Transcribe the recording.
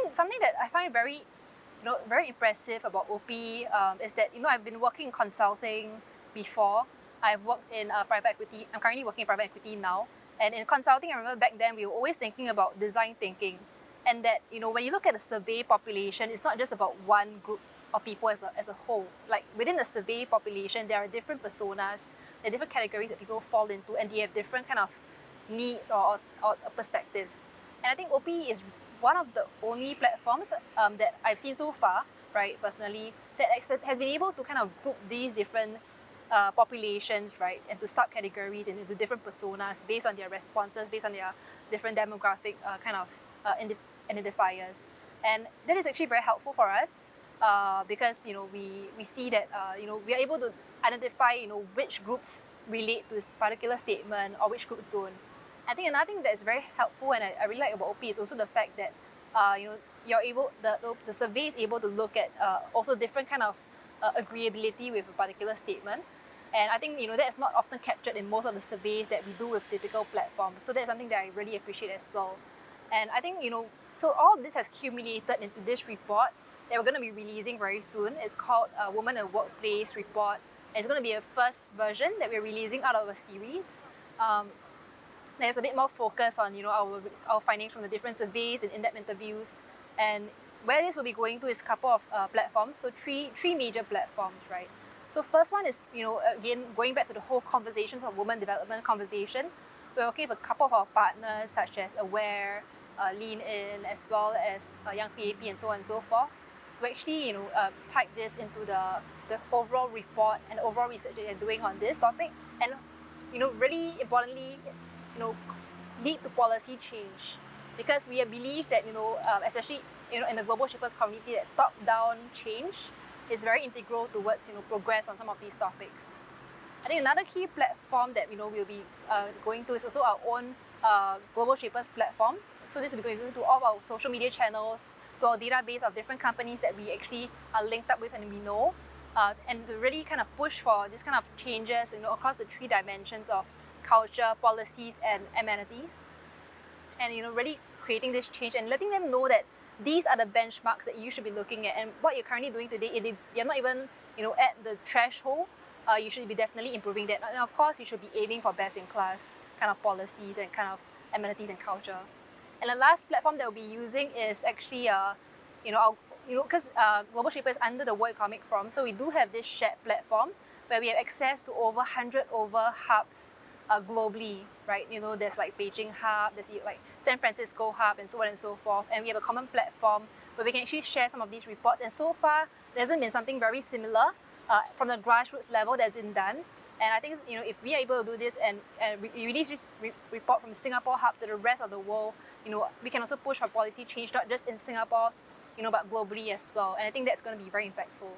think something that I find very very impressive about OPPi is that I've been working in consulting before. I've worked in private equity. I'm currently working in private equity now. And in consulting, I remember back then we were always thinking about design thinking, and that when you look at the survey population, it's not just about one group of people as a whole. Like within the survey population, there are different personas, there are different categories that people fall into, and they have different kind of needs or perspectives. And I think OPPi is one of the only platforms that I've seen so far, right, personally, that has been able to kind of group these different populations, right, into subcategories and into different personas based on their responses, based on their different demographic identifiers. And that is actually very helpful for us because we see that we are able to identify which groups relate to this particular statement or which groups don't. I think another thing that is very helpful and I really like about OPPi is also the fact that you're able the survey is able to look at also different kind of agreeability with a particular statement. And I think that is not often captured in most of the surveys that we do with typical platforms. So that's something that I really appreciate as well. And I think so all of this has accumulated into this report that we're going to be releasing very soon. It's called Women in the Workplace Report. And it's going to be a first version that we're releasing out of a series. There's a bit more focus on our findings from the different surveys and in-depth interviews. And where this will be going to is a couple of platforms, so three major platforms, right? So first one is, again, going back to the whole conversations of women development conversation. We're working with a couple of our partners such as Aware, Lean In, as well as Young PAP and so on and so forth, to actually pipe this into the overall report and overall research that they're doing on this topic, and really importantly, lead to policy change, because we believe that especially in the global shapers community, that top-down change is very integral towards progress on some of these topics. I think another key platform that we'll be going to is also our own global shapers platform. So this will be going to all of our social media channels, to our database of different companies that we actually are linked up with and we know, and to really kind of push for this kind of changes across the three dimensions of culture, policies, and amenities, and really creating this change and letting them know that these are the benchmarks that you should be looking at, and what you're currently doing today, they're not even at the threshold. You should be definitely improving that, and of course you should be aiming for best-in-class kind of policies and kind of amenities and culture. And the last platform that we'll be using is actually because Global Shaper is under the World Economic Forum, so we do have this shared platform where we have access to over 100 hubs globally, right? There's like Beijing hub, there's like San Francisco hub, and so on and so forth. And we have a common platform where we can actually share some of these reports. And so far, there hasn't been something very similar from the grassroots level that's been done. And I think if we are able to do this and release this report from Singapore hub to the rest of the world, we can also push for policy change, not just in Singapore, but globally as well. And I think that's going to be very impactful.